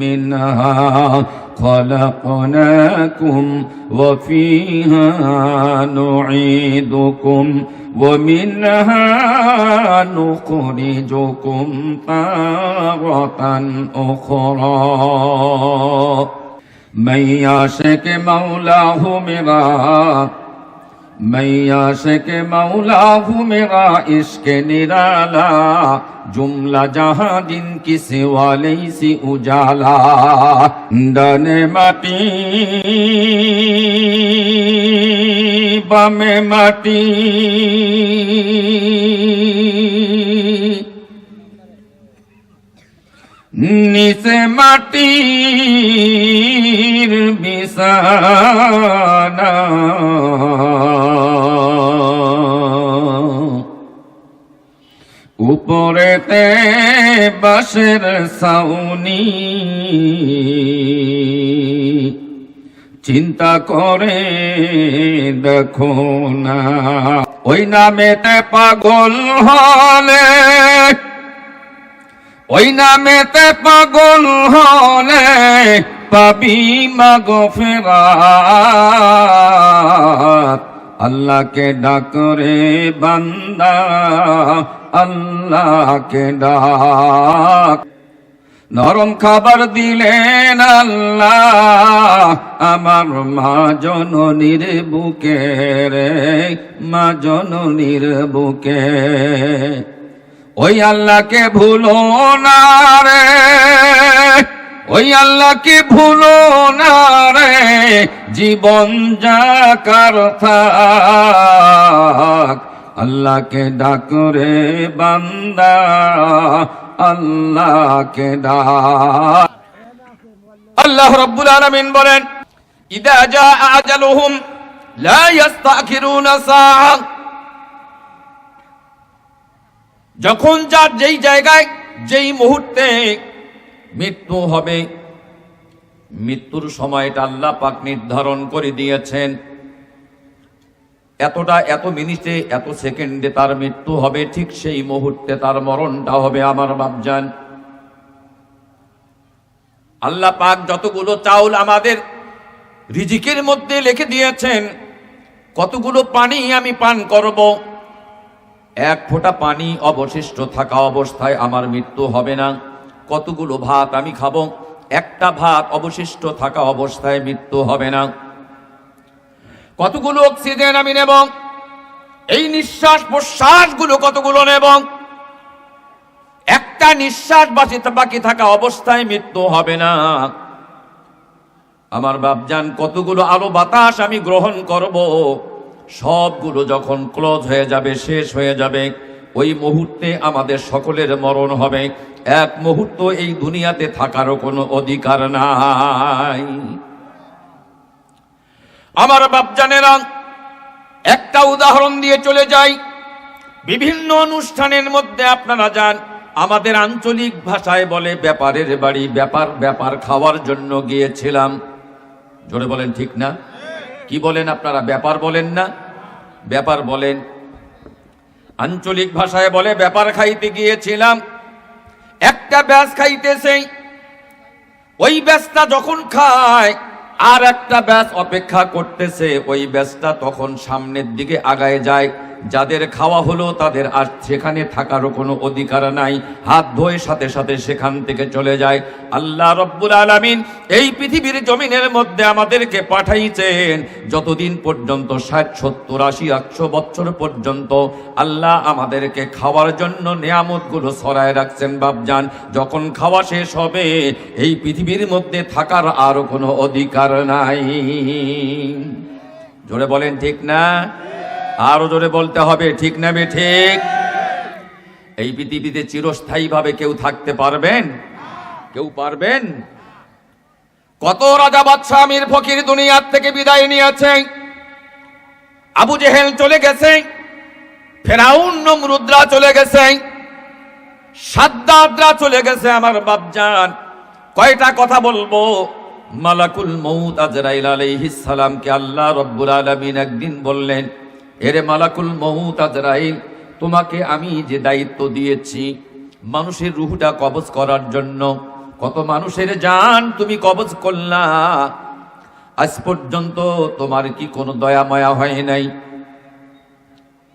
منها خلقناكم وفيها نعيدكم ومنها نخرجكم تارة أخرى من يعشق مولاه मेरा इश्क निराला जुमला जहां दिन की सिवाले सी उजाला डने माटी बामे माटी নিচে মাটির বিছানা উপরেতে বাঁশের ছাউনি চিন্তা করে দেখো না ওই নামেতে পাগল হলে ওই নামেতে পাগল হলে পাবি মাগফিরাত আল্লাহকে ডাক রে বান্দা আল্লাহকে ডাক নরম খাবার দিলেন আল্লাহ আমার মা জননীর বুকে রে মা জননীর বুকে ওই আল্লাহকে ভুলো না রে ওই আল্লাহকে ভুলো না রে জীবন যাকার থাক আল্লাহকে ডাক রে বান্দা আল্লাহকে ডাক আল্লাহ রাব্বুল আলামিন বলেন ইদা জাআ আজালুহুম লা ইস্তাখিরুনা সাআ যখন যার যেই জায়গায় যেই মুহূর্তে মৃত্যু হবে মৃত্যুর সময়টা আল্লাহ পাক নির্ধারণ করে দিয়েছেন এত মিনিটে এত সেকেন্ডে তার মৃত্যু হবে ঠিক সেই মুহূর্তে তার মরণটা হবে আমার বাপজান আল্লাহ পাক যতগুলো চাউল আমাদের রিজিকের মধ্যে লিখে দিয়েছেন কতগুলো পানি আমি পান করব এক ফোঁটা পানি অবশিষ্ট থাকা অবস্থায় আমার মৃত্যু হবে না কতগুলো ভাত আমি খাবো একটা ভাত অবশিষ্ট থাকা অবস্থায় মৃত্যু হবে না কতগুলো অক্সিজেন আমি নেব এই নিঃশ্বাস প্রশ্বাসগুলো কতগুলো নেব একটা নিঃশ্বাস বাকি থাকা অবস্থায় মৃত্যু হবে না আমার বাপজান কতগুলো আলো বাতাস আমি গ্রহণ করব সবগুলো যখন ক্লোজ হয়ে যাবে শেষ হয়ে যাবে ওই মুহূর্তে আমাদের সকলের মরণ হবে এক মুহূর্ত এই দুনিয়াতে থাকারও কোনো অধিকার নাই আমার বাপজানেরা একটা উদাহরণ দিয়ে চলে যাই বিভিন্ন অনুষ্ঠানের মধ্যে আপনারা যান আমাদের আঞ্চলিক ভাষায় বলে ব্যাপারের বাড়ি ব্যাপার খাওয়ার জন্য গিয়েছিলাম জোরে বলেন ঠিক না কি বলেন আপনারা ব্যাপার বলেন না ব্যাপার বলেন আঞ্চলিক ভাষায় বলে ব্যাপার খাইতে গিয়েছিলাম একটা ব্যাস খাইতেছে ওই ব্যাসটা যখন খায় আর একটা ব্যাস অপেক্ষা করতেছে ওই ব্যাসটা তখন সামনের দিকে আগায় যায় যাদের খাওয়া হলো তাদের আর সেখানে থাকারও কোনো অধিকার নাই হাত ধোয়ে সাথে সাথে সেখান থেকে চলে যায় আল্লাহ রব্বুল আলামিন এই পৃথিবীর জমিনের মধ্যে আমাদেরকে পাঠাইছেন যতদিন পর্যন্ত 60 70 80 100 বছর পর্যন্ত আল্লাহ আমাদেরকে খাওয়ার জন্য নিয়ামতগুলো ছড়ায় রাখছেন বাপজান যখন খাওয়া শেষ হবে এই পৃথিবীর মধ্যে থাকার আর কোনো অধিকার নাই জোরে বলেন ঠিক না আরো জোরে বলতে হবে ঠিক না বে ঠিক এই পৃথিবীতে চিরস্থায়ীভাবে কেউ থাকতে পারবেন কেউ পারবেন কত রাজা বাদশা আমির ফকির দুনিয়ার থেকে বিদায় নিয়েছে আবু জেহেল চলে গেছে ফেরাউন নমরুদরা চলে গেছে সাদ্দাদরা চলে গেছে আমার বাপজান কয়টা কথা বলবো মালাকুল মউত আজরাইল আলাইহিস সালামকে আল্লাহ রাব্বুল আলামিন একদিন বললেন এরে মালাকুল মউত আজরাইল তোমাকে আমি যে দায়িত্ব দিয়েছি মানুষের রূহটা কবজ করার জন্য কত মানুষের জান তুমি কবজ করলা, আজ পর্যন্ত তোমার কি কোনো দয়া মায়া হয় নাই?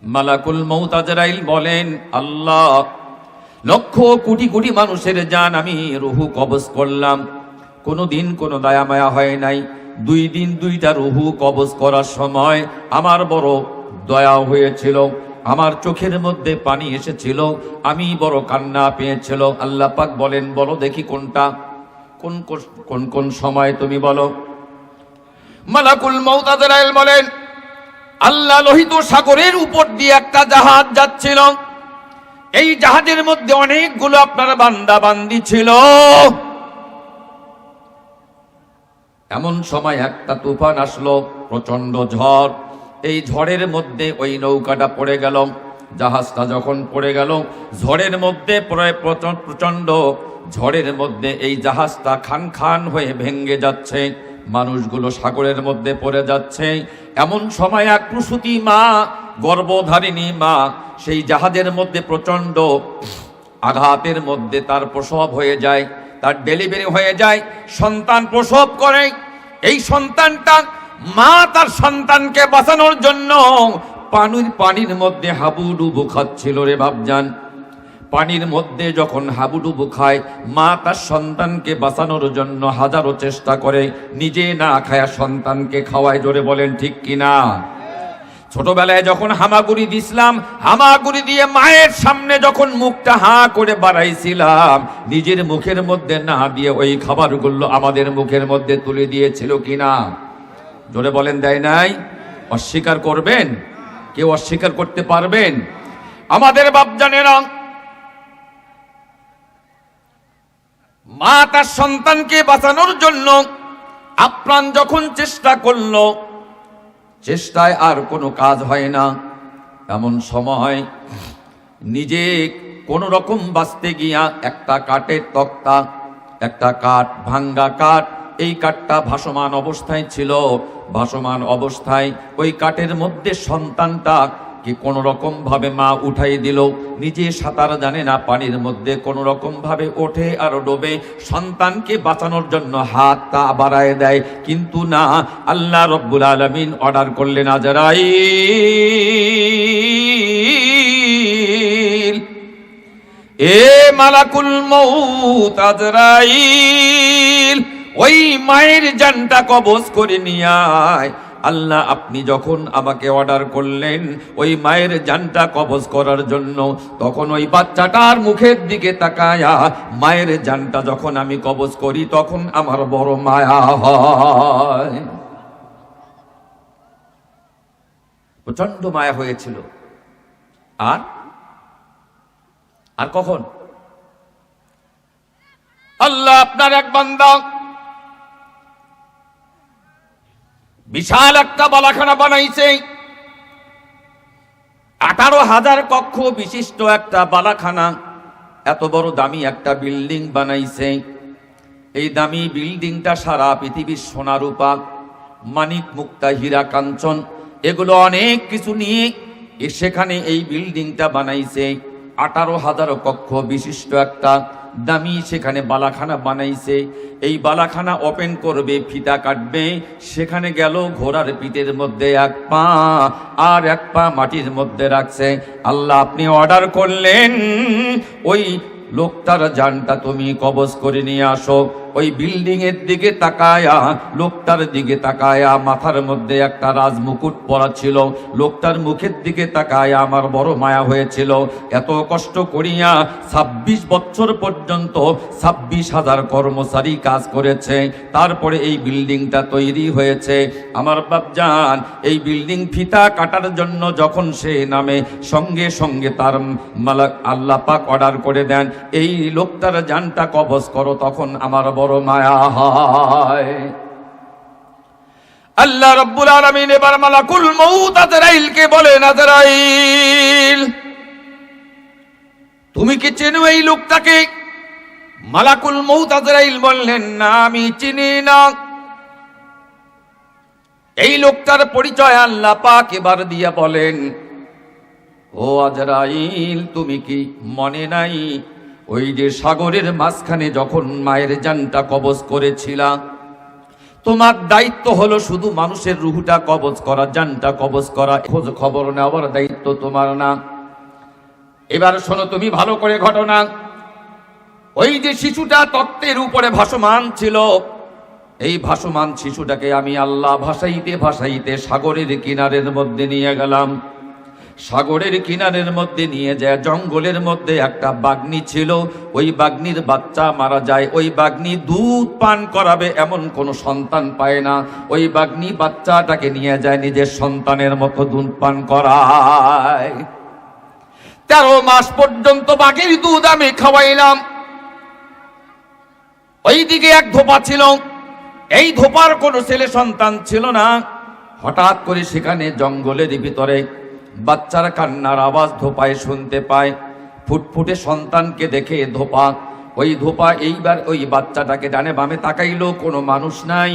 মালাকুল মউত আজরাইল বলেন, আল্লাহ, লক্ষ কোটি কোটি মানুষের জান আমি রুহু কবজ করলাম, কোনোদিন কোনো দয়া মায়া হয় নাই। 2 দিন 2টা রুহু কবজ করার সময় আমার বড় দয়া হয়েছিল, আমার চোখের মধ্যে পানি এসেছিল, আমি বড় কান্না পেয়েছিল। আল্লাহ পাক বলেন, বলো দেখি কোনটা, কোন কোন কোন সময় তুমি বলো। মালাকুল মউত আজরাইল বলেন, আল্লাহ লোহিত সাগরের উপর দিয়ে একটা জাহাজ যাচ্ছিল, এই জাহাজের মধ্যে অনেকগুলো আপনার বান্দা বান্দি ছিল। এমন সময় একটা তুফান আসলো, প্রচন্ড ঝড়। এই ঝড়ের মধ্যে ওই নৌকাটা পড়ে গেল। জাহাজটা যখন পড়ে গেল, ঝড়ের মধ্যে প্রচন্ড ঝড়ের মধ্যে এই জাহাজটা খান খান হয়ে ভেঙে যাচ্ছে, মানুষগুলো সাগরের মধ্যে পড়ে যাচ্ছে। এমন সময় এক প্রসূতি মা, গর্ভধারিণী মা, সেই জাহাজের মধ্যে প্রচন্ড আঘাতের মধ্যে তার প্রসব হয়ে যায়, তার ডেলিভারি হয়ে যায়, সন্তান প্রসব করে। এই সন্তানটা, মা তার সন্তানকে বাঁচানোর জন্য পানির মধ্যে হাবুডুবু খাচ্ছিল রে বাপজান। পানির মধ্যে যখন হাবুডুবু খায়, মা তার সন্তানকে বাঁচানোর জন্য হাজারো চেষ্টা করে, নিজে না খায়া সন্তানকে খাওয়ায়। জোরে বলেন ঠিক কিনা? ছোটবেলায় যখন হামাগুড়ি দিছিলাম, হামাগুড়ি দিয়ে মায়ের সামনে যখন মুখটা হা করে বাড়াইছিলাম, নিজের মুখের মধ্যে না দিয়ে ওই খাবারগুলো আমাদের মুখের মধ্যে তুলে দিয়েছিল কিনা? জোরে বলেন, দেয় নাই? অস্বীকার করবেন? কেউ অস্বীকার করতে পারবেন? আমাদের বাপজানেরা, মা তার সন্তানকে বাঁচানোর জন্য আপ্রাণ যখন চেষ্টা করলো, চেষ্টায় আর কোনো কাজ হয় না। এমন সময় নিজে কোন রকম বাঁচতে গিয়া একটা কাঠের তক্তা, একটা কাঠ, ভাঙ্গা কাঠ, এই কাঠটা ভাসমান অবস্থায় ছিল। ভাসমান অবস্থায় ওই কাঠের মধ্যে সন্তানটা কি কোন রকম ভাবে মা উঠাই দিল। নিজে সাঁতার জানে না, পানির মধ্যে কোন রকম ভাবে ওঠে আর ডোবে, সন্তানকে বাঁচানোর জন্য হাত তা বাড়ায় দেয়। কিন্তু না, আল্লাহ রব্বুল আলামিন অর্ডার করলেন, আজরাইল, এ মালাকুল মউত আজরাইল, ওই মায়ের জানটা কবজ করে নিয়ে আয়। আল্লাহ আপনি যখন আমাকে অর্ডার করলেন ওই মায়ের জানটা কবজ করার জন্য, তখন ওই বাচ্চাটার মুখের দিকে তাকায়া মায়ের জানটা যখন আমি কবজ করি, তখন আমার বড় মায়া হয়। প্রচন্ড মায়া হয়েছিল। আর কখন? আল্লাহ আপনার এক বান্দা বিশাল একটা বালাখানা বানাইছে, 18,000 কক্ষ বিশিষ্ট একটা বালাখানা, এত বড় দামি একটা বিল্ডিং বানাইছে। এই দামি বিল্ডিংটা সারা পৃথিবীর সোনা রূপা, মানিক মুক্তা হীরা কাঞ্চন এগুলো অনেক কিছু নিয়ে সেখানে এই বিল্ডিংটা বানাইছে। 18,000 কক্ষ বিশিষ্ট একটা দামি সেখানে বালাখানা বানাইছে। এই বালাখানা ওপেন করবে, ফিতা কাটবে, সেখানে গেল ঘোড়ার পিঠের মধ্যে এক পা আর এক পা মাটির মধ্যে রাখছে। আল্লাহ আপনি অর্ডার করলেন ওই লোকটার জানটা তুমি কবজ করে নিয়ে আসো। ওই বিল্ডিং এর দিকে তাকায়া, লোকটার দিকে তাকায়া, মাথার মধ্যে একটা রাজমুকুট পরা ছিল, লোকটার মুখের দিকে তাকায়া আমার বড় মায়া হয়েছিল। এত কষ্ট করিয়া 26 বছর পর্যন্ত 26,000 কর্মচারী কাজ করেছে, তারপরে এই বিল্ডিংটা তৈরি হয়েছে। আমার বাপজান, এই বিল্ডিং ফিতা কাটার জন্য যখন সে নামে, সঙ্গে সঙ্গে তার মালিক আল্লাহ পাক অর্ডার করে দেন, এই লোকটার জানটা কবজ করো। তখন আমার বড় মায়া হয়। আল্লাহ রাব্বুল আলামিন এবার মালাকুল মউত আজরাইলকে বলেন, আজরাইল তুমি কি চেনো এই লোকটাকে? মালাকুল মউত আজরাইল বললেন, না আমি চিনি না। এই লোকটার পরিচয় আল্লাহ পাক এবার দিয়া বলেন, ও আজরাইল তুমি কি মনে নাই ওই যে সাগরের মাঝখানে যখন মায়ের জানটা কবজ করেছিলা, তোমার দায়িত্ব হলো শুধু মানুষের রুহটা কবজ করা, জানটা কবজ করা, খোঁজ খবর নেওয়ার দায়িত্ব তোমার না। এবার শোনো তুমি ভালো করে ঘটনা। ওই যে শিশুটা তত্ত্বের উপরে ভাসমান ছিল, এই ভাসমান শিশুটাকে আমি আল্লাহ ভাসাইতে ভাসাইতে সাগরের কিনারের মধ্যে নিয়ে গেলাম। সাগরের কিনারের মধ্যে নিয়ে যায় জঙ্গলের মধ্যে একটা বাঘনি ছিল, ওই বাঘনির বাচ্চা মারা যায়। ওই বাঘনি দুধ পান করাবে এমন কোন সন্তান পায় না, ওই বাঘনি বাচ্চাটাকে নিয়ে যায় নিজের সন্তানের মতো দুধ পান করায়। 13 মাস পর্যন্ত বাঘের দুধ আমি খাওয়াইলাম। ওইদিকে এক ধোপা ছিল, এই ধোপার কোনো ছেলে সন্তান ছিল না। হঠাৎ করে সেখানে জঙ্গলের ভিতরে বাচ্চার কান্নার আওয়াজ ধোপায় শুনতে পায়। ফুটফুটে সন্তানকে দেখে ওই ধোপা এইবার ওই বাচ্চাটাকে ডানে বামে তাকাইলো, কোনো মানুষ নাই।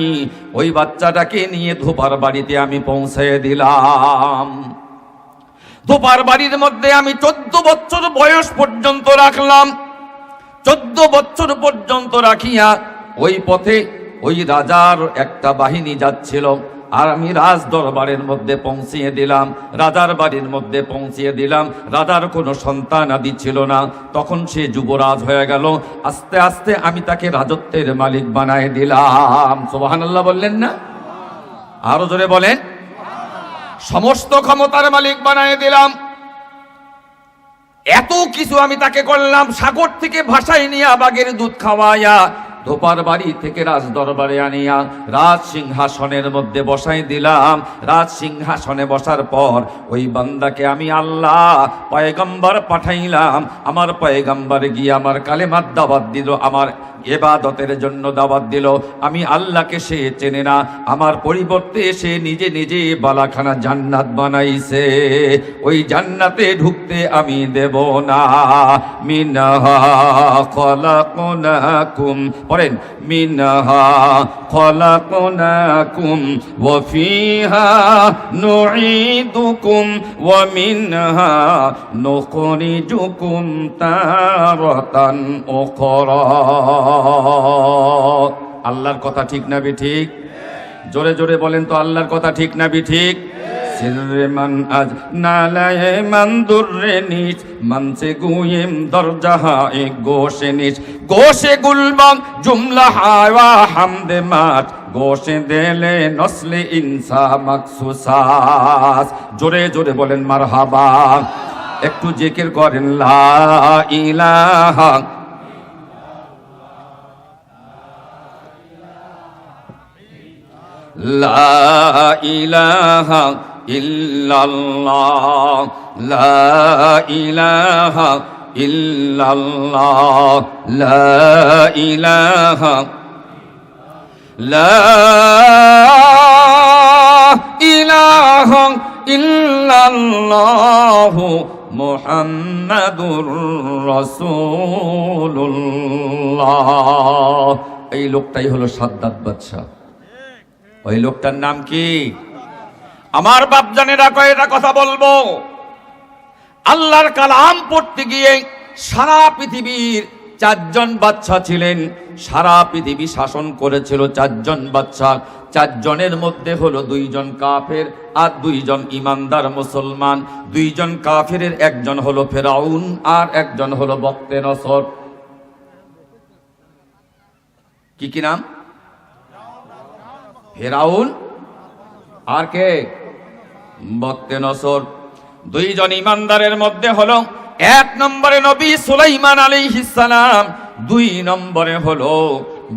ওই বাচ্চাটাকে নিয়ে ধোপার বাড়িতে আমি পৌঁছে দিলাম। ধোপার বাড়ির মধ্যে আমি 14 বছর বয়স পর্যন্ত রাখলাম। 14 বছর পর্যন্ত রাখিয়া ওই পথে ওই রাজার একটা বাহিনী যাচ্ছিল, আর আমি রাজ দরবারের মধ্যে পৌঁছিয়ে দিলাম, রাজার বাড়ির মধ্যে পৌঁছিয়ে দিলাম। রাজার কোনো সন্তান আদি ছিল না, তখন সে যুবরাজ হয়ে গেল। আস্তে আস্তে আমি তাকে রাজত্বের মালিক বানায় দিলাম। সুবহানাল্লাহ বললেন না? আরো জোরে বলেন। সমস্ত ক্ষমতার মালিক বানায় দিলাম। এত কিছু আমি তাকে করলাম। সাগর থেকে ভাসায় নিয়ে বাঘের দুধ খাওয়াইয়া ধোপার বাড়ি থেকে রাজ দরবারে আনিয়া রাজ সিংহাসনের মধ্যে বসাই দিলাম। রাজ সিংহাসনে বসার পর ওই বান্দাকে আমি আল্লাহ পয়গম্বর পাঠাইলাম। আমার পয়গম্বর গিয়ে আমার কালেমার দাওয়াত দিল, আমার ইবাদতের জন্য দাওয়াত দিল। আমি আল্লাহকে সে চেনে না, আমার পরিবর্তে সে নিজে নিজে বালাখানা জান্নাত বানাইছে। ওই জান্নাতে ঢুকতে আমি দেব না। মিনহা খলাকনাকুম, পড়েন, মিনহা খলাকনাকুম ওয়া ফিহা নুঈদুকুম ওয়া মিনহা নুখরিজুকুম তারাতান উখরা। আল্লাহর কথা ঠিক না বেঠিক? জোরে জোরে বলেন তো, আল্লাহর কথা ঠিক না বেঠিক? সিররে মান আজ নালায়ে মান দুররে নিচ মানসে গুয়েম দরজাহা এক গোশে নিচ গোশে গুলবাং জুমলা হাওয়া হামদে মাত গোশে দেলে নসলে ইনসা মাকসুসাস। জোরে জোরে বলেন মারহাবা। একটু জিকির করেন, লা ইলাহা লা ইলাহা ইল্লাল্লাহ, লা ইলাহা ইল্লাল্লাহ, লা ইলাহা, লা ইলাহা ইল্লাল্লাহ মুহাম্মাদুর রাসূলুল্লাহ। এই লোকটাই হলো সাদ্দাত বাদশা। ওই লোকটার নাম কি? আমার বাপজানেরা কয়েকটা কথা বলবো। আল্লাহর কালাম পড়তে গিয়ে সারা পৃথিবীর 4 জন বাদশা ছিলেন। সারা পৃথিবী শাসন করেছিল 4 জন বাদশা। 4 জনের মধ্যে হলো 2 জন কাফের আর 2 জন ইমানদার মুসলমান। 2 জন কাফেরের একজন হলো ফেরাউন আর একজন হলো বক্তে নসর। কি নাম? ফেরাউন আর কে? বক্তে নসর। 2 জন ইমানদারের মধ্যে হলো 1 নম্বরে নবী সুলাইমান আলাইহিস সালাম, 2 নম্বরে হলো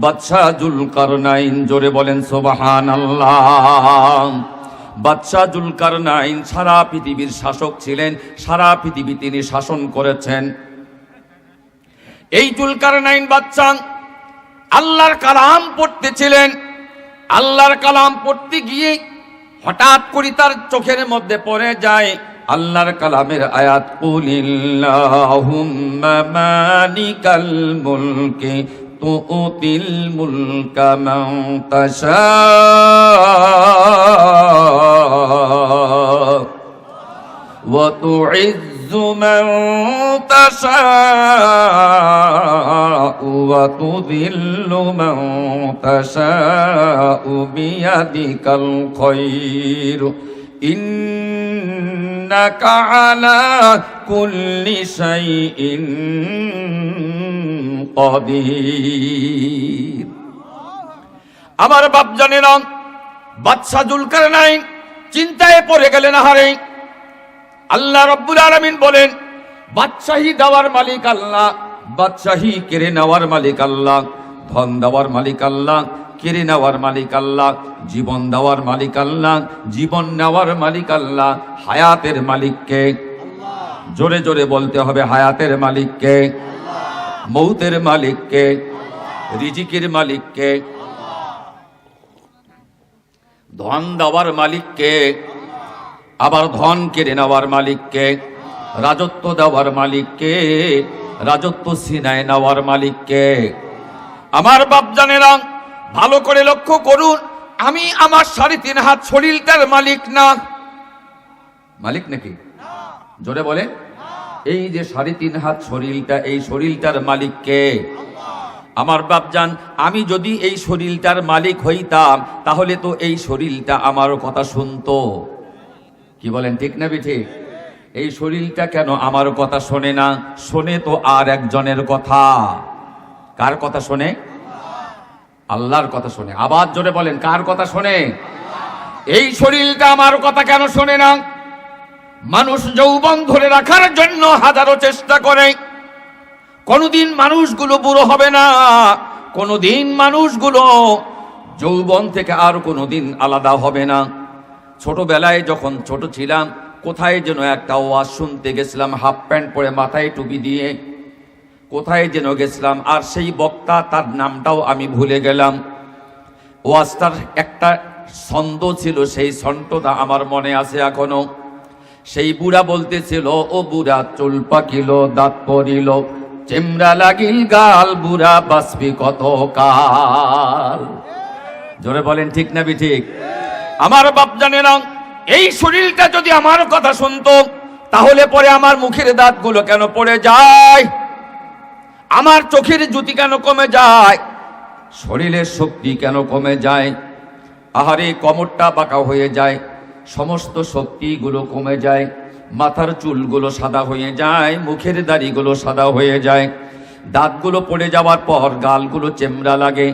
বাদশাহ জুলকারনাইন। জোরে বলেন সুবহানাল্লাহ। বাদশাহ জুলকারনাইন সারা পৃথিবীর শাসক ছিলেন, সারা পৃথিবী তিনি শাসন করেছেন। এই জুলকারনাইন বাদশাহ আল্লাহর কালাম পড়তেছিলেন। আল্লাহর কালাম পড়তে গিয়ে হঠাৎ করে তার চোখের মধ্যে পড়ে যায় আল্লাহর কালামের আয়াত, কুলিল্লাহুম্মা মালিকাল মুলকি তুতিল মুলকা মান তাশা ওয়া তুইজ্জু তুইজ্জু মান তাশাউ ওয়া তুযিল্লু মান তাশাউ বিয়াদিকাল খায়র ইন্নাকা আলা কুল্লি শাইইন কাদির। আমার বাপজানেরা, বাদশা জুলকারনাইন চিন্তায় পড়ে গেলেন। হারে আল্লাহ রাব্বুল আলামিন বলেন, বাদশাহী দেওয়ার মালিক আল্লাহ, বাদশাহী কেড়ে নেওয়ার মালিক আল্লাহ, ধন দেওয়ার মালিক আল্লাহ, কেড়ে নেওয়ার মালিক আল্লাহ, জীবন দেওয়ার মালিক আল্লাহ, জীবন নেওয়ার মালিক আল্লাহ। হায়াতের মালিককে জোরে জোরে বলতে হবে, হায়াতের মালিককে, মৌতের মালিককে, রিজিকের মালিককে, ধন দেওয়ার মালিককে, আবার ধন কেড়ে নেওয়ার মালিককে, রাজত্ব দেওয়ার মালিককে, রাজত্ব ছিনায় নেওয়ার মালিককে। আমার বাপজানেরা, ভালো করে লক্ষ্য করুন, আমি আমার 3.5 হাত শরীরটার মালিক না। মালিক নাকি? জোরে বলে। এই যে 3.5 হাত শরীরটা, এই শরীরটার মালিক কে? আমার বাপজান, আমি যদি এই শরীরটার মালিক হইতাম তাহলে তো এই শরীরটা আমার কথা শুনতো। কি বলেন, ঠিক না ঠিক? এই শরীরটা কেন আমার কথা শোনে না? শোনে তো আর একজনের কথা। কার কথা শোনে? আল্লাহর কথা শোনে। আবার জোরে বলেন, কার কথা শোনে? এই শরীরটা আমার কথা কেন শোনে না? মানুষ যৌবন ধরে রাখার জন্য হাজারো চেষ্টা করে, কোনদিন মানুষগুলো বুড়ো হবে না, কোনদিন মানুষগুলো যৌবন থেকে আর কোনদিন আলাদা হবে না। ছোটবেলায় যখন ছোট ছিলাম, কোথায় যেন একটা ওয়াজ শুনতে গেছিলাম, হাফ প্যান্ট পরে মাথায় টুপি দিয়ে, কোথায় যেন গেছিলাম, আর সেই বক্তা, তার নামটাও আমি ভুলে গেলাম। ওয়াজটার একটা ছন্দ ছিল, সেই ছন্দটা আমার মনে আছে এখনো। সেই বুড়া বলতেছিল, ও বুড়া চুল পাকিল, দাঁত পড়িল, চেমড়া লাগিল গাল, বুড়া বাঁচবি কত কাল। জোরে বলেন, ঠিক না ঠিক? আমার বাপজানেরা, এই শরীরটা যদি আমার কথা শুনতো তাহলে পরে আমার মুখের দাঁতগুলো কেন পড়ে যায়? আমার চোখের জ্যোতি কেন কমে যায়? শরীরের শক্তি কেন কমে যায়? আহারে, কোমরটা বাঁকা হয়ে যায়, সমস্ত শক্তিগুলো কমে যায়, মাথার চুলগুলো সাদা হয়ে যায়, মুখের দাড়িগুলো সাদা হয়ে যায়, দাঁতগুলো পড়ে যাওয়ার পর গালগুলো চেমড়া লাগে।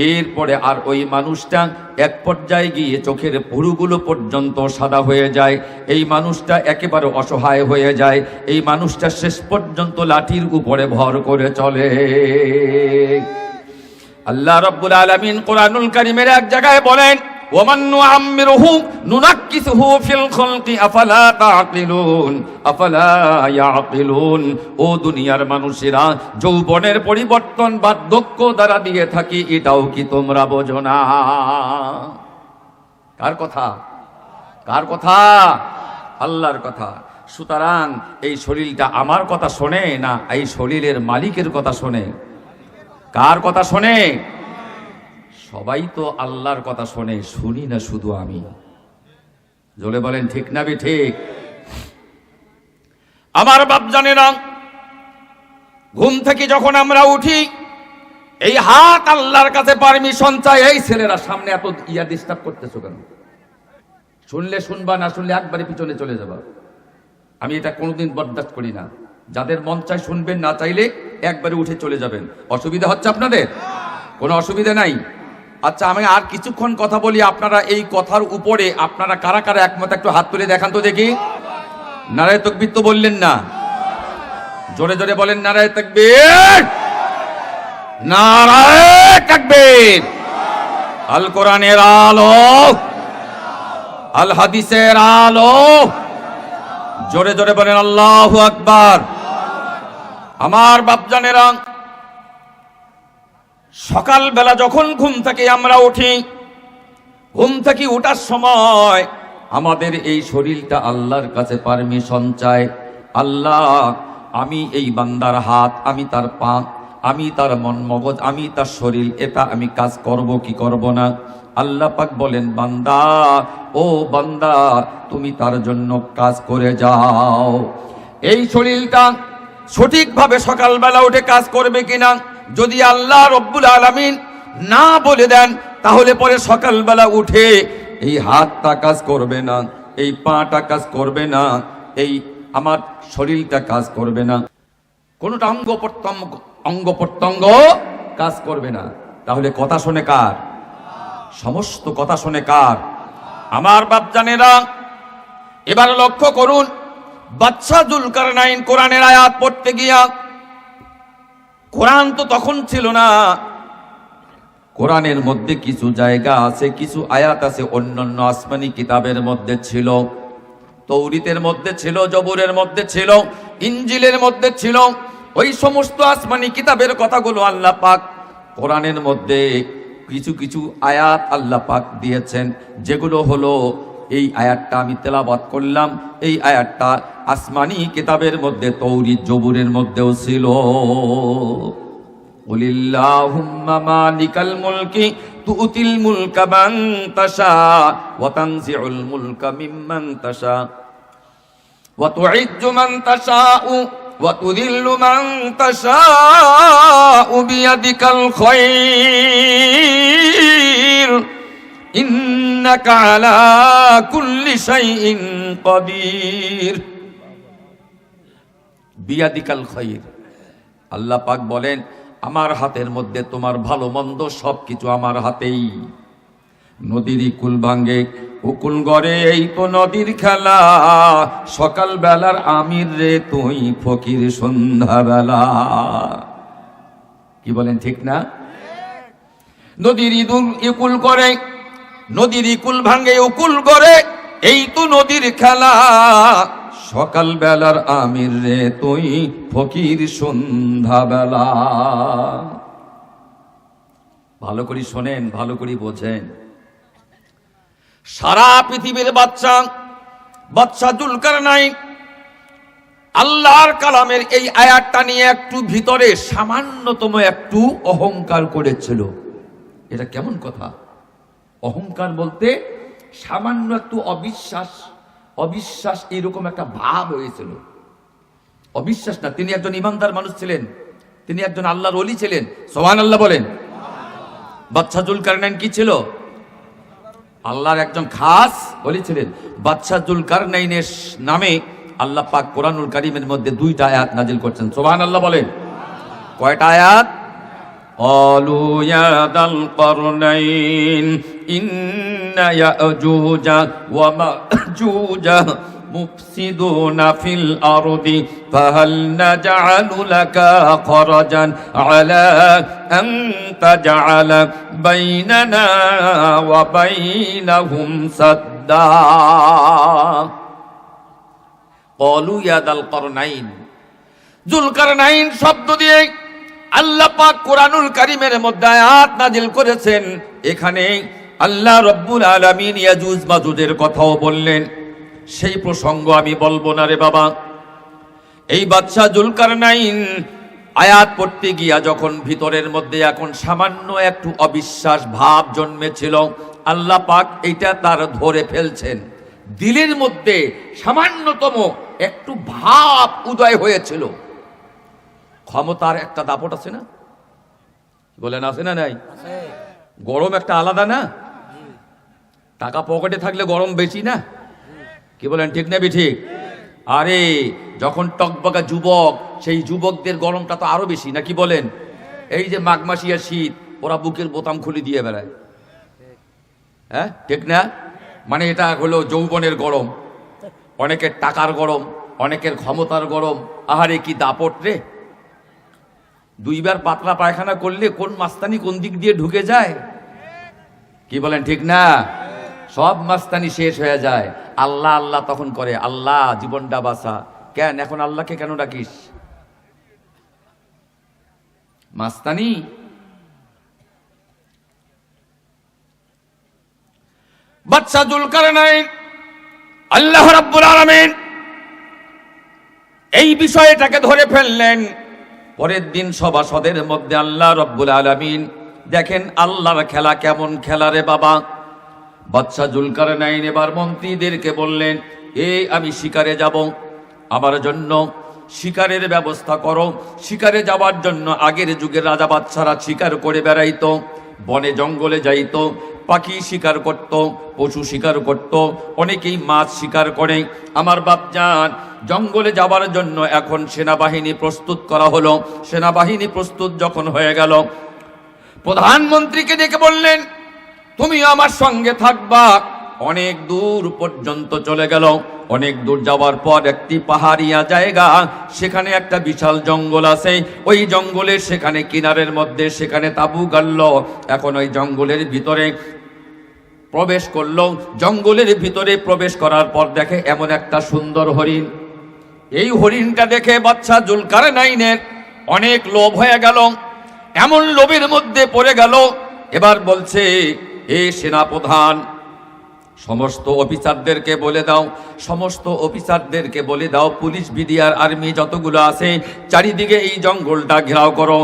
এরপরে আর ওই মানুষটা এক পর্যায়ে গিয়ে চোখের পুরুগুলো পর্যন্ত সাদা হয়ে যায়। এই মানুষটা একেবারে অসহায় হয়ে যায়। এই মানুষটা শেষ পর্যন্ত লাঠির উপরে ভর করে চলে। আল্লাহ রাব্বুল আলামিন কোরআনুল কারীমের এক জায়গায় বলেন, ওমান নুআম্মিরুহু নুনাক্কিসুহু ফিল খালকি আফালা তাআকিলুন আফালা ইয়াকিলুন। ও দুনিয়ার মানুষেরা, যৌবনের পরিবর্তন বার্ধক্য দ্বারা দিয়ে থাকি, এটাও কি তোমরা বোঝো না? কার কথা? কার কথা? আল্লাহর কথা। সুতরাং এই শরীরটা আমার কথা শোনে না, এই শরীরের মালিকের কথা শোনে। কার কথা শোনে? সবাই তো আল্লাহর কথা শোনে, শুনি না শুধু আমি। জোরে বলেন, ঠিক না ঠিক? আমার বাপজানেরা, ঘুম থেকে যখন আমরা উঠি, এই হাত আল্লাহর কাছে পারমিশন চাই। এই ছেলেরা সামনে এত ডিস্টার্ব করতেছো কেন? শুনলে শুনবা, না শুনলে একবারে পিছনে চলে যাবা। আমি এটা কোনোদিন বরদাস্ত করি না। যাদের মন চাই শুনবেন, না চাইলে একবারে উঠে চলে যাবেন। অসুবিধা হচ্ছে আপনাদের? কোনো অসুবিধা নাই। আচ্ছা, আমি আর কিছুক্ষণ কথা বলি। আপনারা এই কথার উপরে আপনারা কারা কারা একমত একটু হাত তুলে দেখান তো দেখি। নারায়ে তাকবীর তো বললেন না, জোরে জোরে বলেন নারায়ে তাকবীর, নারায়ে তাকবীর। আল কোরআনের আলো, আল হাদিসের আলো, জোরে জোরে বলেন আল্লাহু আকবার। আমার বাপজানেরা, সকালবেলা যখন ঘুম থেকে আমরা উঠি, ঘুম থেকে উঠার সময় আমাদের এই শরীরটা আল্লাহর কাছে পারমিশন চায়। আল্লাহ, আমি এই বান্দার হাত, আমি তার পা, আমি তার মন মগজ, আমি তার শরীর, এটা আমি কাজ করব কি করব না? আল্লাহ পাক বলেন, বান্দা, ও বান্দা, তুমি তার জন্য কাজ করে যাও। এই শরীরটা সঠিকভাবে সকালবেলা উঠে কাজ করবে কিনা। যদি আল্লাহ রব্বুল আলামিন না বলে দেন তাহলে পরে সকালবেলা উঠে এই হাতটা কাজ করবে না, এই পাটা কাজ করবে না, এই আমার শরীরটা কাজ করবে না, কোনটা অঙ্গ প্রত্যঙ্গ কাজ করবে না। তাহলে কথা শোনে কার? সমস্ত কথা শোনে কার? আমার বাপজানেরা, এবার লক্ষ্য করুন, বাদশা জুলকারনাইন কোরআনের আয়াত পড়তে গিয়া, কোরআন তো তখন ছিল না, কোরআনের মধ্যে কিছু জায়গা আছে, কিছু আয়াত আছে অন্যান্য আসমানি কিতাবের মধ্যে ছিল, তৌরিতের মধ্যে ছিল, জবুরের মধ্যে ছিল, ইঞ্জিলের মধ্যে ছিল। ওই সমস্ত আসমানি কিতাবের কথাগুলো আল্লাহ পাক কোরআনের মধ্যে কিছু কিছু আয়াত আল্লাহ পাক দিয়েছেন, যেগুলো হলো এই আয়াতটা আমি তেলাওয়াত করলাম, এই আয়াতটা আসমানি কিতাবের মধ্যে তৌরিত জবুরের মধ্যেও ছিল। কুলিল্লাহুম্মা মালিকাল মুলকি তুতিল মুলকা মান তাশা ওয়া তানজিউল মুলকা মিম্মান তাশা ওয়া তুইজ্জু মান তাশাউ ওয়া তুযিল্লু মান তাশাউ বিয়াদিকাল খায়র ইন্নাকা আলা কুল্লি শাইইন কাদির। বিয়াদিকাল খায়র, আল্লাহ পাক বলেন আমার হাতের মধ্যে তোমার ভালো মন্দ সবকিছু আমার হাতেই। নদীর কুল ভাঙ্গে উকুল গড়ে, এই তো নদীর খেলা, সকাল বেলার আমির রে তুই ফকির সন্ধ্যাবেলা। কি বলেন, ঠিক না? নদীর ইকুল করে, নদীর ইকুল ভাঙ্গে উকুল গড়ে, এই তো নদীর খেলা, সকাল বেলার আমির রে তুই ফকির সন্ধ্যাবেলা। ভালো করে শোনেন, ভালো করে বোঝেন। সারা পৃথিবীর বাদশা জুলকারনাইন আল্লাহর কালামের এই আয়াতটা নিয়ে একটু ভিতরে সামান্যতম একটু অহংকার করেছিল। এটা কেমন কথা? অহংকার বলতে সামান্য একটু অবিশ্বাস এরকম একটা ভাব হয়েছিল। অবিশ্বাস না, তিনি একজন ইমানদার মানুষ ছিলেন, তিনি একজন আল্লাহর ওলি ছিলেন। সুবহানাল্লাহ বলেন। বাদশা জুলকারনাইন কি ছিল? আল্লাহর একজন খাস ওলি ছিলেন। বাদশা জুলকারনাইনের নামে আল্লাহ পাক কোরআনুল কারীমের মধ্যে 2টা আয়াত নাজিল করছেন। সুবহানাল্লাহ বলেন। কয়টা আয়াত? قالوا يا ذا القرنين إن يأجوج ومأجوج مفسدون في الأرض فهل نجعل لك خرجا على أن تجعل بيننا وبينهم سدا قالوا يا ذا القرنين। জুলকারনাইন শব্দ দিয়ে আল্লাহ পাক কোরআনুল কারীমের মধ্যে আয়াত নাজিল করেছেন। এখানে আল্লাহ রব্বুল আলামিন ইয়াজুজ মাজুজের কথাও বললেন। সেই প্রসঙ্গ আমি বলবো না রে বাবা। এই বাদশা জুলকারনাইন আয়াত পড়তে গিয়া যখন ভিতরের মধ্যে এখন সামান্য একটু অবিশ্বাস ভাব জন্মেছিল, আল্লাহ পাক এইটা তার ধরে ফেলছেন। দিলের মধ্যে সামান্যতম একটু ভাব উদয় হয়েছিল। ক্ষমতার একটা দাপট আছে না? বলেন আছে না নাই? গরম একটা আলাদা না? টাকা পকেটে থাকলে গরম বেশি না? কি বলেন, ঠিক না ঠিক? আরে যখন টকবগা যুবক, সেই যুবকদের গরমটা তো আরো বেশি, না কি বলেন? এই যে মাঘ মাসিয়া শীত, ওরা বুকের বোতাম খুলে দিয়ে বেড়ায়, হ্যাঁ ঠিক না? মানে এটা হলো যৌবনের গরম, অনেকের টাকার গরম, অনেকের ক্ষমতার গরম। আহারে কি দাপট রে! 2বার পাতলা পায়খানা করলে কোন মাস্তানি কোন দিক দিয়ে ঢুকে যায়, কি বলেন ঠিক না? সব মাস্তানি শেষ হয়ে যায়। আল্লাহ আল্লাহ তখন করে, আল্লাহ জীবনটা বাঁচা। কেন এখন আল্লাহকে কেন ডাকিস? মাস্তানি। বাদশা জুলকারনাইন আল্লাহ রাব্বুল আলামিন এই বিষয়টাকে ধরে ফেললেন। পরের দিন সভাসদের মধ্যে আল্লাহ রাব্বুল আলামিন দেখেন আল্লাহর খেলা কেমন খেলা রে বাবা। বাদশা জুলকারনাইন এবার মন্ত্রীদেরকে বললেন, এই আমি শিকারে যাব, আমার জন্য শিকারের ব্যবস্থা করো। শিকারে যাওয়ার জন্য আগের যুগের রাজা বাদশারা শিকার করে বেড়াইতো, বনে জঙ্গলে যাইতো, পাখি শিকার করত, পশু শিকার করত, অনেকেই মাছ শিকার করে। আমার বাপজান, জঙ্গলে যাওয়ার জন্য এখন সেনাবাহিনী প্রস্তুত করা হলো। সেনাবাহিনী প্রস্তুত যখন হয়ে গেল, প্রধানমন্ত্রীকে ডেকে বললেন, তুমি আমার সঙ্গে থাকবা। অনেক দূর পর্যন্ত চলে গেল। অনেক দূর যাওয়ার পর একটি পাহাড়িয়া জায়গা, সেখানে একটা বিশাল জঙ্গল আছে। ওই জঙ্গলের সেখানে কিনারের মধ্যে সেখানে তাবু গাড়ল। এখন ওই জঙ্গলের ভিতরে প্রবেশ করলো। জঙ্গলের ভিতরে প্রবেশ করার পর দেখে এমন একটা সুন্দর হরিণ। এই হরিণটা দেখে বাদশা জুলকারনাইনের অনেক লোভ হয়ে গেল, এমন লোভের মধ্যে পড়ে গেল। এবার বলছে, এ সেনাপ্রধান, সমস্ত অফিসারদেরকে বলে দাও, সমস্ত অফিসারদেরকে বলে দাও, পুলিশ বিডিআর আর্মি যতগুলো আছে চারিদিকে এই জঙ্গলটা ঘেরাও করো।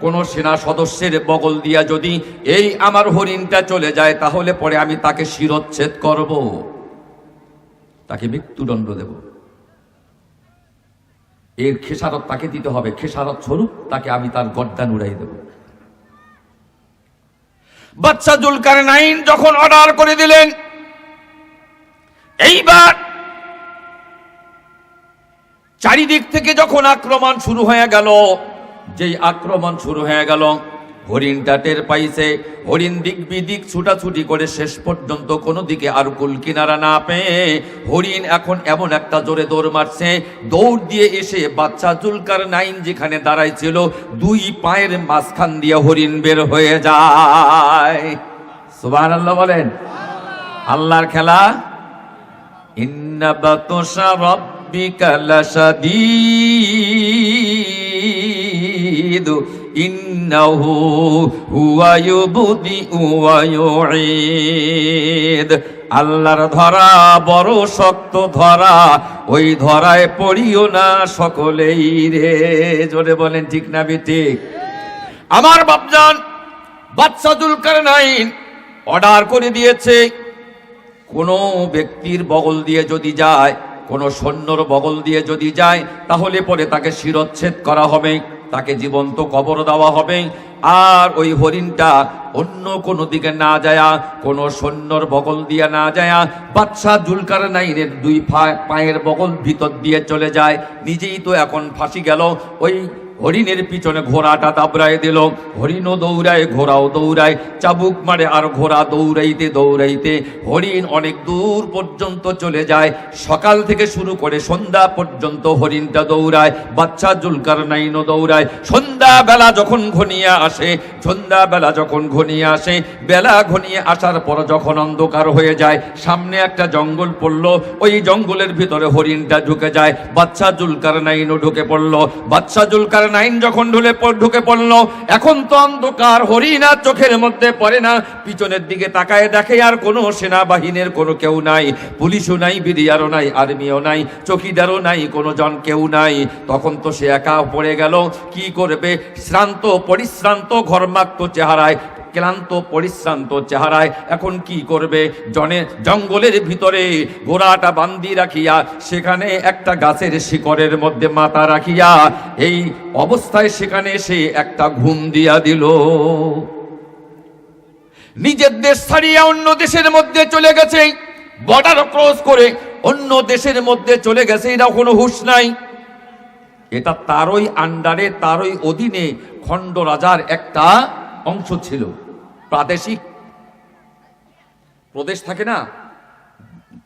কোন সেনা সদস্যের বগল দিয়া যদি এই আমার হরিণটা চলে যায়, তাহলে পরে আমি তাকে শিরচ্ছেদ করব, তাকে মৃত্যুদণ্ড দেব। এর খেসারত তাকে দিতে হবে, খেসারত স্বরূপ তাকে আমি তার গর্দান উড়াই দেব। বাদশা জুলকারনাইন যখন অর্ডার করে দিলেন, এইবার চারিদিক থেকে যখন আক্রমণ শুরু হয়ে গেল, যেই আক্রমণ শুরু হয়ে গেল, হরিণটা টের পাইছে। হরিণ দিক বিদিক ছুটাছুটি করে শেষ পর্যন্ত কোনো দিকে আর কুল কিনারা না পেয়ে হরিণ এখন এমন একটা জোরে দৌড় মারছে, দৌড় দিয়ে এসে বাদশা জুলকারনাইন যেখানে দাঁড়াই ছিল, দুই পায়ের মাঝখান দিয়ে হরিণ বের হয়ে যায়। সুবহানাল্লাহ বলেন। আল্লাহর খেলা। ইন্না বাতশা রাব্বিকা লাশাদীদ ইন্নাহু হুয়া ইউবদিউ ওয়া ইউঈদ। আল্লাহর ধরা বড় শক্ত ধরা, ওই ধরায় পড়িও না সকলেই রে। জোরে বলেন ঠিক না বেঠিক? আমার বাপজান, বাদশা জুলকারনাইন অর্ডার করে দিয়েছে, কোনো ব্যক্তির বগল দিয়ে যদি যায়, কোনো সৈন্যর বগল দিয়ে যদি যায়, তাহলে পরে তাকে শিরচ্ছেদ করা হবে, তাকে জীবন্ত কবর দেওয়া হবে। আর ওই হরিণটা অন্য কোনো দিকে না যায়া, কোনো সৈন্যর বগল দিয়ে না যায়া, বাদশা জুলকারনাইনের দুই পায়ের বগল ভিতর দিয়ে চলে যায়। নিজেই তো এখন ফাঁসি গেল। ওই হরিণের পিছনে ঘোড়াটা দাবড়ায় দিল। হরিণও দৌড়ায়, ঘোড়াও দৌড়ায়, চাবুক মারে, আর ঘোড়া দৌড়াইতে দৌড়াইতে হরিণ অনেক দূর পর্যন্ত চলে যায়। সকাল থেকে শুরু করে সন্ধ্যা পর্যন্ত হরিণটা দৌড়ায়, বাদশা জুলকারনাইনও দৌড়ায়। সন্ধ্যাবেলা যখন ঘনিয়ে আসে, সন্ধ্যাবেলা যখন ঘনিয়ে আসে, বেলা ঘনিয়ে আসার পর যখন অন্ধকার হয়ে যায়, সামনে একটা জঙ্গল পড়ল। ওই জঙ্গলের ভিতরে হরিণটা ঢুকে যায়, বাদশা জুলকারনাইনও ঢুকে পড়ল। বাদশা জুলকারনাইন যখন ঢুকে পড়ল, এখন তো অন্ধকার, হরিণ আর চোখের মধ্যে পড়ে না। পিছনের দিকে তাকায় দেখে আর কোনো সেনাবাহিনীর কোনো কেউ নাই, পুলিশও নাই, বিডিআরও নাই, আর্মিও নাই, চৌকিদারও নাই, কোনো জন কেউ নাই। তখন তো সে একা পড়ে গেল। কি করবে? শ্রান্ত পরিশ্রান্ত ঘর্মাক্ত চেহারায়, ক্লান্ত পরিশ্রান্ত চেহারায় এখন কি করবে? জঙ্গলের ভিতরে ঘোড়াটা বান্ধি রাখিয়া, সেখানে একটা গাছের শিকড়ের মধ্যে মাথা রাখিয়া, এই অবস্থায় সেখানে সে একটা ঘুম দিয়া দিল। নিজের দেশ ছাড়িয়া অন্য দেশের মধ্যে চলে গেছে, বর্ডার ক্রস করে অন্য দেশের মধ্যে চলে গেছে, এটা কোনো হুঁশ নাই। এটা তারই আন্ডারে, তারই অধীনে খণ্ড রাজার একটা অংশ ছিল। প্রাদেশিক প্রদেশ থাকে না,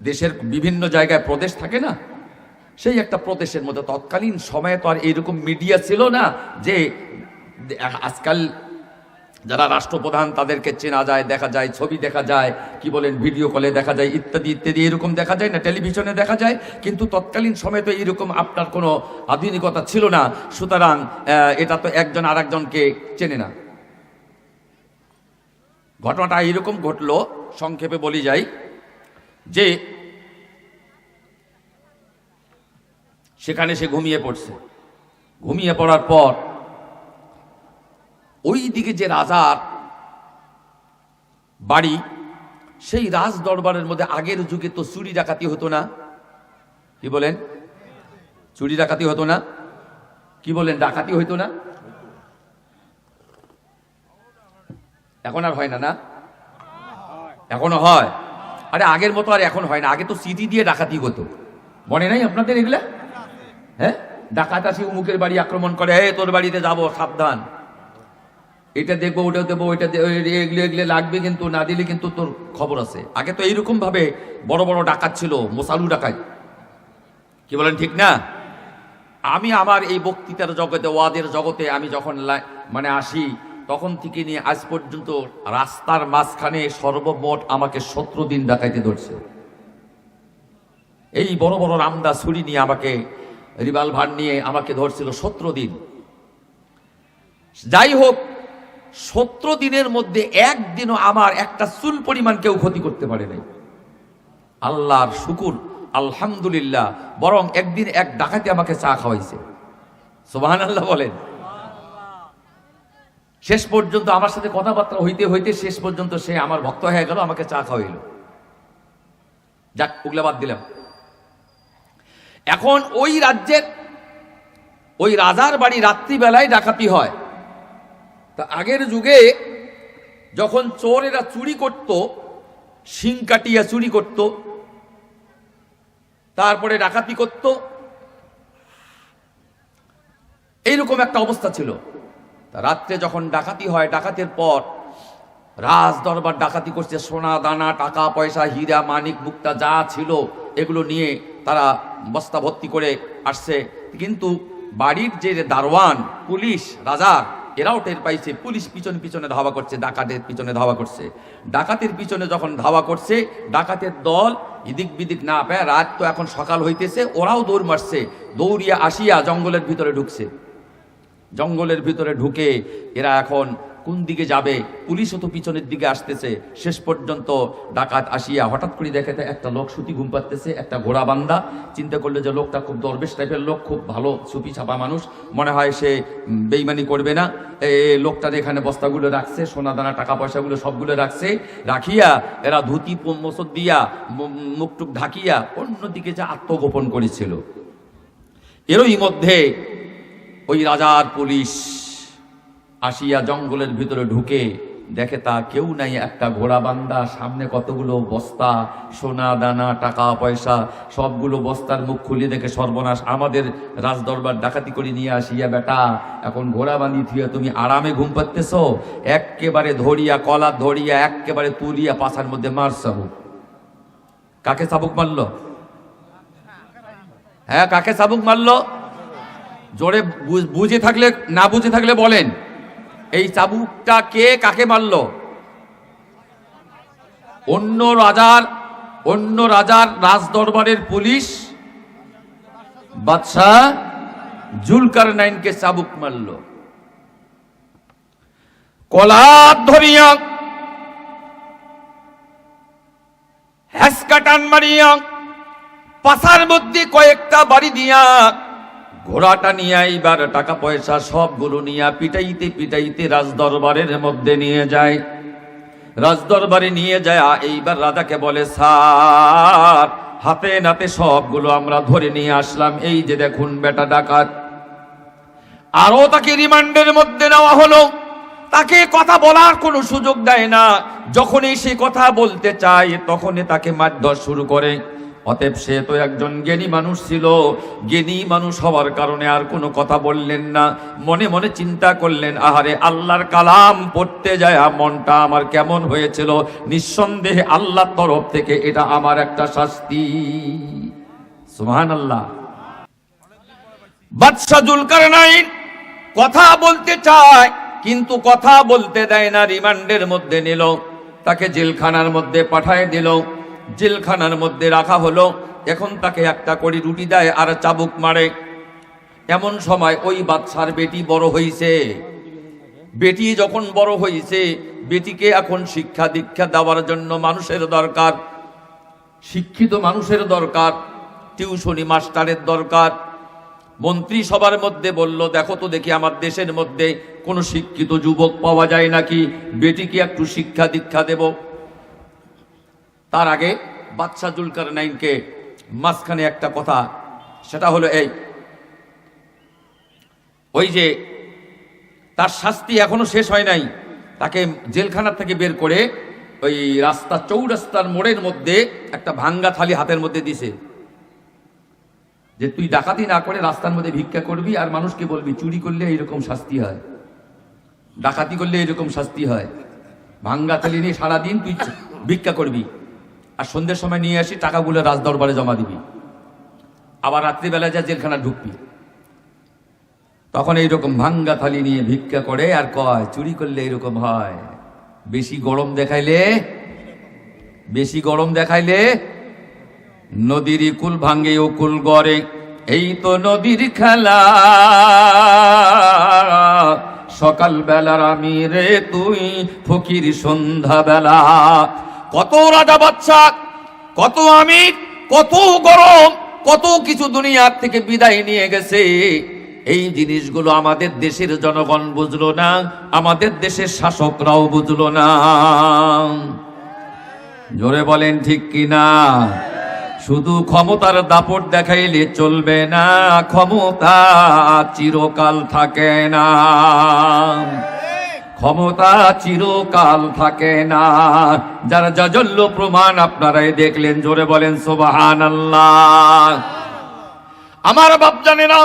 দেশের বিভিন্ন জায়গায় প্রদেশ থাকে না, সেই একটা প্রদেশের মধ্যে তৎকালীন সময়ে তো আর এইরকম মিডিয়া ছিল না যে আজকাল যারা রাষ্ট্রপ্রধান তাদেরকে চেনা যায়, দেখা যায়, ছবি দেখা যায়, কি বলেন, ভিডিও কলে দেখা যায়, ইত্যাদি ইত্যাদি, এরকম দেখা যায় না, টেলিভিশনে দেখা যায়। কিন্তু তৎকালীন সময়ে তো এইরকম আপনার কোনো আধুনিকতা ছিল না। সুতরাং এটা তো একজন আর একজনকে চেনে না। ঘটনাটা এরকম ঘটলো, সংক্ষেপে বলি যাই, যে সেখানে সে ঘুমিয়ে পড়ছে। ঘুমিয়ে পড়ার পর ওই দিকে যে রাজার বাড়ি, সেই রাজ দরবারের মধ্যে আগের যুগে তো চুরি ডাকাতি হতো না, কি বলেন? চুরি ডাকাতি হতো না? কি বলেন, ডাকাতি হইতো না? এখন আর হয় না, না এখনো হয়? আরে আগের মতো আর এখন হয় না। আগে তো সিটি দিয়ে ডাকাতি হতো, মনে নাই আপনাদের এগুলা? হ্যাঁ, ডাকাত আসি উমুকের বাড়ি আক্রমণ করে, হে তোর বাড়িতে যাব, সাবধান, এটা দেখবো, ওটা দেবো, ওইটা এগুলো এগুলো লাগবে, কিন্তু না দিলে কিন্তু তোর খবর আছে। আগে তো এইরকম ভাবে বড় বড় ডাকাত ছিল, মশালু ডাকাত। কি বলেন, ঠিক না? আমি আমার এই বক্তৃতার জগতে, ওয়াদের জগতে আমি যখন মানে আসি, তখন থেকে নিয়ে আজ পর্যন্ত রাস্তার মাঝখানে সর্বমোট আমাকে 17 দিন ডাকাইতে ধরছে। এই বড় বড় রামদা ছুরি নিয়ে আমাকে, রিভলভার নিয়ে আমাকে ধরছিল 17 দিন। যাই হোক, 17 দিনের মধ্যে একদিনও আমার একটা চুল পরিমাণ কেউ ক্ষতি করতে পারে নাই। আল্লাহর শুকুর, আলহামদুলিল্লাহ। বরং একদিন এক ডাকাতে আমাকে চা খাওয়াইছে, সুবহানাল্লাহ বলেন। শেষ পর্যন্ত আমার সাথে কথাবার্তা হইতে হইতে শেষ পর্যন্ত সে আমার ভক্ত হয়ে গেল, আমাকে চা খাওয়াইল। যাক, ওগুলা বাদ দিলাম। এখন ওই রাজ্যের ওই রাজার বাড়ি রাত্রিবেলায় ডাকাতি হয়। তা আগের যুগে যখন চোরেরা চুরি করত, শিং কাটিয়া চুরি করত, তারপরে ডাকাতি করত, এইরকম একটা অবস্থা ছিল। তা রাত্রে যখন ডাকাতি হয়, ডাকাতের পর রাজ দরবার ডাকাতি করছে, সোনা দানা, টাকা পয়সা, হীরা মানিক মুক্তা যা ছিল এগুলো নিয়ে তারা বস্তা ভর্তি করে আসছে। কিন্তু বাড়ির যে দারোয়ান, পুলিশ, রাজা, এরাও টের পাইছে। পুলিশ পিছনে পিছনে ধাওয়া করছে, ডাকাতের পিছনে ধাওয়া করছে। ডাকাতের পিছনে যখন ধাওয়া করছে, ডাকাতের দল এদিক বিদিক না পায়, রাত তো এখন সকাল হইতেছে, ওরাও দৌড় মারছে। দৌড়িয়া আসিয়া জঙ্গলের ভিতরে ঢুকছে। জঙ্গলের ভিতরে ঢুকে এরা এখন কোন দিকে যাবে, পুলিশও তো পিছনের দিকে আসতেছে। শেষ পর্যন্ত ডাকাত আসিয়া হঠাৎ করে দেখে একটা লোক সুতি ঘুম পাচ্ছে, একটা ঘোড়া বান্ধা। চিন্তা করলে যে লোকটা খুব দরবেশ টাইপের লোক, খুব ভালো সুপি ছাপা মানুষ, মনে হয় সে বেইমানি করবে না। লোকটার এখানে বস্তাগুলো রাখছে, সোনা দানা টাকা পয়সাগুলো সবগুলো রাখছে। রাখিয়া এরা ধুতি মোসর দিয়া মুখটুক ঢাকিয়া অন্যদিকে যা আত্মগোপন করেছিল। এরই মধ্যে ওই রাজার পুলিশ আসিয়া জঙ্গলের ভিতরে ঢুকে দেখে তা কেউ নাই, একটা ঘোড়া বান্ধা, সামনে কতগুলো বস্তা, সোনা দানা টাকা পয়সা, সবগুলো বস্তার মুখ খুলে দেখে সর্বনাশ, আমাদের রাজদরবার ডাকাতি করে নিয়ে আসিয়া বেটা এখন ঘোড়া বান্ধি থুয়ে তুমি আরামে ঘুম পাচ্তেছ। একেবারে ধরিয়া, কলা ধরিয়া একেবারে তুলিয়া পাছার মধ্যে মার চাবুক। কাকে চাবুক মারলো? হ্যাঁ, কাকে চাবুক মারলো? জোরে বুঝে থাকলে, না বুঝে থাকলে বলেন। এই চাবুকটা কে কাকে মারলো? অন্য রাজার রাজদরবারের পুলিশ বাদশাহ জুলকারনাইনকে চাবুক মারলো। কলার ধরিয়া হ্যাসকা টান মারিয়া পাছার মধ্যে কয়েকটা বাড়ি দিয়া ঘোড়াটা নিয়ে এইবার টাকা পয়সা সবগুলো নিয়ে পিটাইতে পিটাইতে রাজদরবারের মধ্যে নিয়ে যায়। রাজদরবারে নিয়ে যায় এইবার রাজাকে বলে, স্যার, হাতে নাতে সবগুলো আমরা ধরে নিয়ে আসলাম, এই যে দেখুন বেটা ডাকাত। আরো তাকে রিমান্ডের মধ্যে নেওয়া হলো। তাকে কথা বলার কোনো সুযোগ দেয় না। যখনই সে কথা বলতে চায় তখনই তাকে মারধর শুরু করে। অতএব সে তো একজন জ্ঞানী মানুষ ছিল, জ্ঞানী মানুষ হওয়ার কারণে আর কোনো কথা বললেন না। মনে মনে চিন্তা করলেন, আহারে, আল্লাহর কালাম পড়তে যায় মনটা আমার কেমন হয়েছিল। নিঃসন্দেহে আল্লাহর তরফ থেকে এটা আমার একটা শাস্তি। সুবহানাল্লাহ। বাদশা জুলকারনাইন কথা বলতে চায় কিন্তু কথা বলতে দেয় না। রিমান্ডের মধ্যে নিল, তাকে জেলখানার মধ্যে পাঠায় দিল। জেলখানার মধ্যে রাখা হলো। এখন তাকে একটা করে রুটি দেয় আর চাবুক মারে। এমন সময় ওই বাদশার বেটি বড় হইছে। বেটি যখন বড় হইছে, বেটিকে এখন শিক্ষা দীক্ষা দেওয়ার জন্য মানুষের দরকার, শিক্ষিত মানুষের দরকার, টিউশনি মাস্টারের দরকার। মন্ত্রী সবার মধ্যে বলল, দেখো তো দেখি আমার দেশের মধ্যে কোনো শিক্ষিত যুবক পাওয়া যায় নাকি, বেটিকে একটু শিক্ষা দীক্ষা দেব। তার আগে বাদশা জুলকারনাইনকে মাঝখানে একটা কথা, সেটা হলো এই, ওই যে তার শাস্তি এখনো শেষ হয় নাই, তাকে জেলখানার থেকে বের করে ওই রাস্তা চৌরাস্তার মোড়ের মধ্যে একটা ভাঙ্গা থালি হাতের মধ্যে দিছে, যে তুই ডাকাতি না করে রাস্তার মধ্যে ভিক্ষা করবি আর মানুষকে বলবি চুরি করলে এইরকম শাস্তি হয়, ডাকাতি করলে এইরকম শাস্তি হয়। ভাঙ্গা থালি নিয়ে সারাদিন তুই ভিক্ষা করবি আর সন্ধ্যের সময় নিয়ে আসি টাকাগুলো রাজদরবারে জমা দিবি, আবার রাত্রিবেলা যা জেলখানা ঢুকবি। তখন এইরকম ভাঙ্গা থালি নিয়ে ভিক্ষা করে আর কয় চুরি করলে এইরকম হয়। বেশি গরম দেখাইলে নদীর কুল ভাঙ্গে ও কুল গড়ে, এই তো নদীর খেলা। সকাল বেলার আমি রে তুই ফকির সন্ধ্যা বেলা। কত রাজা বাদশা, কত আমির, কত গরম, কত কিছু দুনিয়ার থেকে বিদায় নিয়ে গেছে। এই জিনিসগুলো আমাদের দেশের জনগণ বুঝলো না, আমাদের দেশের শাসকরাও বুঝলো না। জোরে বলেন ঠিক কিনা? শুধু ক্ষমতার দাপট দেখাইলে চলবে না, ক্ষমতা চিরকাল থাকে না, ক্ষমতা চিরকাল থাকে না। যার জাজল্য প্রমাণ আপনারাই দেখলেন। জোরে বলেন সুবহানাল্লাহ। আমার বাপ জানে না,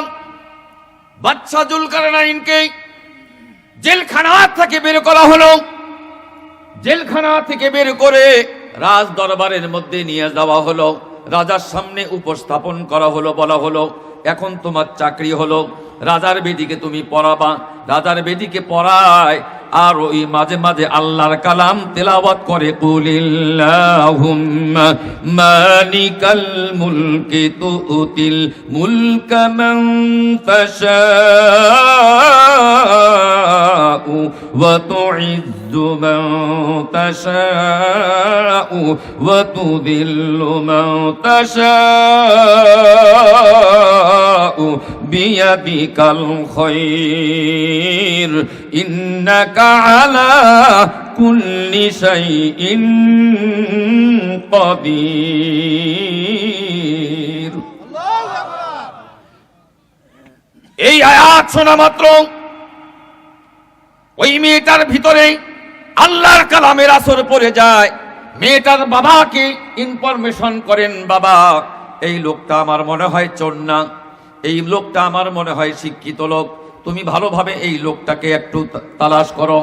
বাদশা জুলকারনাইনকে জেলখানা থেকে বের করা হলো। জেলখানা থেকে বের করে রাজ দরবারের মধ্যে নিয়ে যাওয়া হলো, রাজার সামনে উপস্থাপন করা হলো। বলা হলো এখন তোমার চাকরি হলো রাজার বেদিকে তুমি পড়াবা। রাজার বেদিকে পড়ায় আর ওই মাঝে মাঝে আল্লাহর কালাম তেলাওয়াত করে। কুলিল্লাহুম্মা মালিকাল মুলকি তুতিল মুলকা মান তাশাউ ওয়া তুইজ্জু মান তাশাউ ওয়া তুযিল্লু মান তাশাউ বিয়াদিকাল খায়র ইন্নাকা আলা কুল্লি শাইইন কাদির। এই আয়াত শোনা মাত্র ওই মেয়েটার ভিতরে আল্লাহর কালামের আসর পড়ে যায়। মেয়েটার বাবাকে ইনফরমেশন করেন, বাবা এই লোকটা আমার মনে হয় চোর না, এই লোকটা আমার মনে হয় শিক্ষিত লোক, তুমি ভালোভাবে এই লোকটাকে একটু তালাশ করো।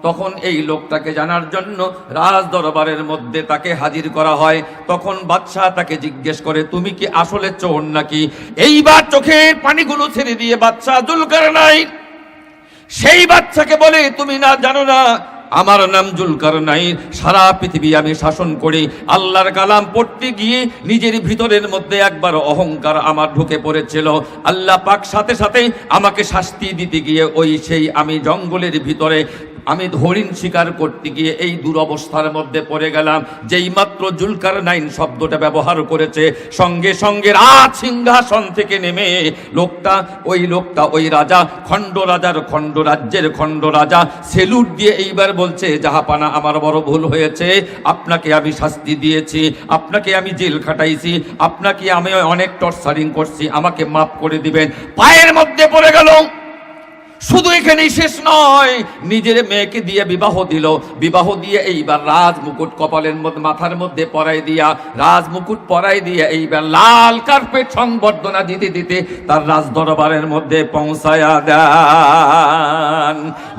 তখন এই লোকটাকে জানার জন্য রাজ দরবারের মধ্যে তাকে হাজির করা হয়। তখন বাদশাহ তাকে জিজ্ঞেস করে তুমি কি আসলে চোর নাকি? এইবার চোখের পানিগুলো ছেড়ে দিয়ে বাদশাহ জুলকারনাইন সেই বাদশাকে বলে তুমি না জানো না আমার নাম জুলকারনাইন, সারা পৃথিবী আমি শাসন করি। আল্লাহর কালাম পড়তে গিয়ে নিজের ভিতরের মধ্যে একবার অহংকার আমার ঢুকে পড়েছিল। আল্লাহ পাক সাথে সাথে আমাকে শাস্তি দিতে গিয়ে ওই সেই আমি জঙ্গলের ভিতরে আমি হরিণ শিকার করতে গিয়ে এই দুরবস্থার মধ্যে পড়ে গেলাম। যেই মাত্র জুলকারনাইন শব্দটা ব্যবহার করেছে সঙ্গে সঙ্গে রাজ সিংহাসন থেকে নেমে ওই লোকটা ওই রাজা, খণ্ড রাজার খণ্ড রাজ্যের খণ্ড রাজা সেলুট দিয়ে এইবার বলছে জাহাপানা আমার বড় ভুল হয়েছে, আপনাকে আমি শাস্তি দিয়েছি, আপনাকে আমি জেল খাটাইছি, আপনাকে আমি অনেক টর্চারিং করছি, আমাকে মাফ করে দিবেন। পায়ের মধ্যে পড়ে গেল। শুধু এখানেই শেষ নয়, নিজের মেয়েকে দিয়ে বিবাহ দিল। বিবাহ দিয়ে এইবার রাজ মুকুট কপালের মধ্যে মাথার মধ্যে পরাই দিয়া, রাজ মুকুট পরাই দিয়ে এইবার লাল কার্পেট সংবর্ধনা দিতে দিতে তার রাজ দরবারের মধ্যে পৌঁছায়া দেন।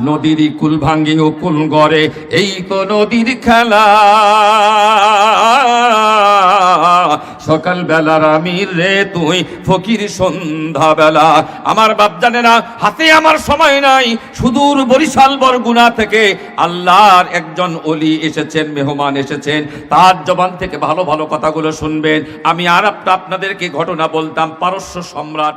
নদীর কুল ভাঙ্গি ও কুল গড়ে, এই তো নদীর খেলা। সকাল বেলার আমির রে তুই ফকির সন্ধ্যা বেলা। আমার বাপ জানে না, হাতে আমার সময় নাই, সুদূর বরিশাল বরগুনা থেকে আল্লাহর একজন ওলি এসেছেন, মেহমান এসেছেন, তার জবান থেকে ভালো ভালো কথাগুলো শুনবেন। আমি আর আপনাদেরকে ঘটনা বলতাম। পারস্য সম্রাট